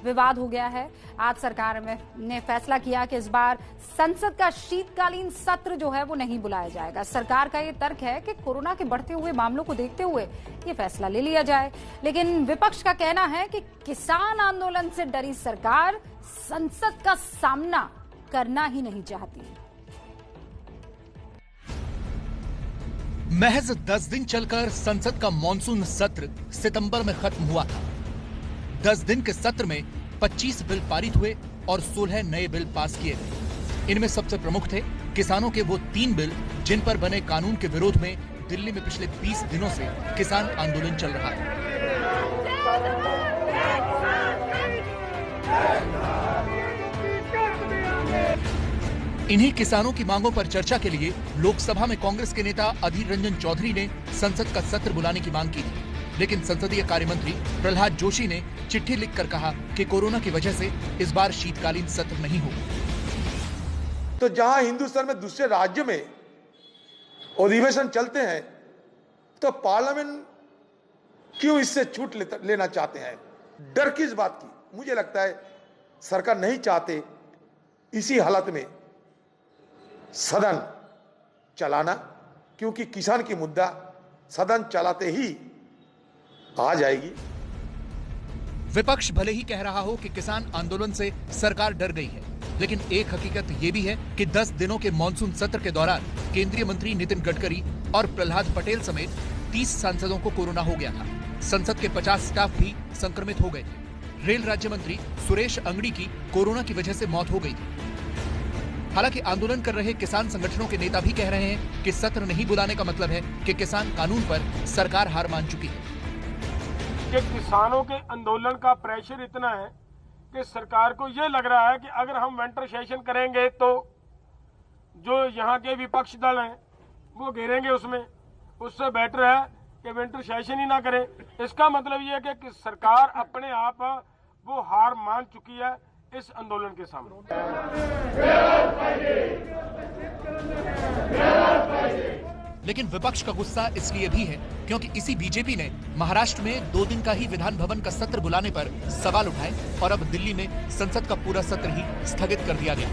विवाद हो गया है। आज सरकार ने फैसला किया कि इस बार संसद का शीतकालीन सत्र जो है वो नहीं बुलाया जाएगा। सरकार का ये तर्क है कि कोरोना के बढ़ते हुए मामलों को देखते हुए ये फैसला ले लिया जाए, लेकिन विपक्ष का कहना है कि किसान आंदोलन से डरी सरकार संसद का सामना करना ही नहीं चाहती। महज 10 दिन चलकर संसद का मॉनसून सत्र सितंबर में खत्म हुआ था। 10 दिन के सत्र में 25 बिल पारित हुए और 16 नए बिल पास किए गए। इनमें सबसे प्रमुख थे किसानों के वो 3 बिल जिन पर बने कानून के विरोध में दिल्ली में पिछले 20 दिनों से किसान आंदोलन चल रहा है। इन्हीं किसानों की मांगों पर चर्चा के लिए लोकसभा में कांग्रेस के नेता अधीर रंजन चौधरी ने संसद का सत्र बुलाने की मांग की थी, लेकिन संसदीय कार्य मंत्री प्रहलाद जोशी ने चिट्ठी लिखकर कहा कि कोरोना की वजह से इस बार शीतकालीन सत्र नहीं होगा। तो जहां हिंदुस्तान में दूसरे राज्य में अधिवेशन चलते हैं तो पार्लियामेंट क्यों इससे छूट लेना चाहते हैं? डर किस बात की? मुझे लगता है सरकार नहीं चाहते इसी हालत में सदन चलाना, क्योंकि किसान की मुद्दा सदन चलाते ही आ जाएगी। विपक्ष भले ही कह रहा हो कि किसान आंदोलन से सरकार डर गई है, लेकिन एक हकीकत ये भी है कि 10 दिनों के मॉनसून सत्र के दौरान केंद्रीय मंत्री नितिन गडकरी और प्रहलाद पटेल समेत 30 सांसदों को कोरोना हो गया था। संसद के 50 स्टाफ भी संक्रमित हो गए थे। रेल राज्य मंत्री सुरेश अंगड़ी की कोरोना की वजह से मौत हो गई थी। हालांकि आंदोलन कर रहे किसान संगठनों के नेता भी कह रहे हैं कि सत्र नहीं बुलाने का मतलब है कि किसान कानून पर सरकार हार मान चुकी है। कि किसानों के आंदोलन का प्रेशर इतना है कि सरकार को यह लग रहा है कि अगर हम विंटर सेशन करेंगे तो जो यहाँ के विपक्ष दल हैं वो घेरेंगे उसमें, उससे बेटर है कि विंटर सेशन ही ना करें। इसका मतलब ये है कि सरकार अपने आप वो हार मान चुकी है इस आंदोलन के सामने। लेकिन विपक्ष का गुस्सा इसलिए भी है क्योंकि इसी बीजेपी ने महाराष्ट्र में 2 दिन का ही विधान भवन का सत्र बुलाने पर सवाल उठाए और अब दिल्ली में संसद का पूरा सत्र ही स्थगित कर दिया गया।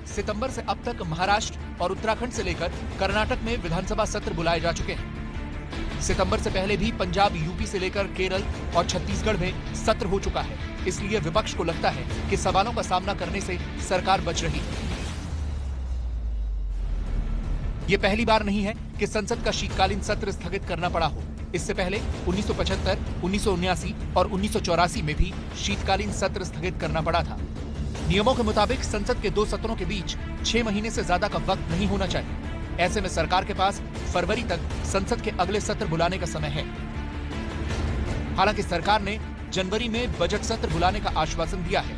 सितंबर से अब तक महाराष्ट्र और उत्तराखंड से लेकर कर्नाटक में विधानसभा सत्र बुलाए जा चुके हैं। सितंबर से पहले भी पंजाब, यूपी से लेकर केरल और छत्तीसगढ़ में सत्र हो चुका है। इसलिए विपक्ष को लगता है कि सवालों का सामना करने से सरकार बच रही है। ये पहली बार नहीं है कि संसद का शीतकालीन सत्र स्थगित करना पड़ा हो। इससे पहले 1975, 1979 और 1984 में भी शीतकालीन सत्र स्थगित करना पड़ा था। नियमों के मुताबिक संसद के 2 सत्रों के बीच 6 महीने से ज्यादा का वक्त नहीं होना चाहिए। ऐसे में सरकार के पास फरवरी तक संसद के अगले सत्र बुलाने का समय है। हालांकि सरकार ने जनवरी में बजट सत्र बुलाने का आश्वासन दिया है।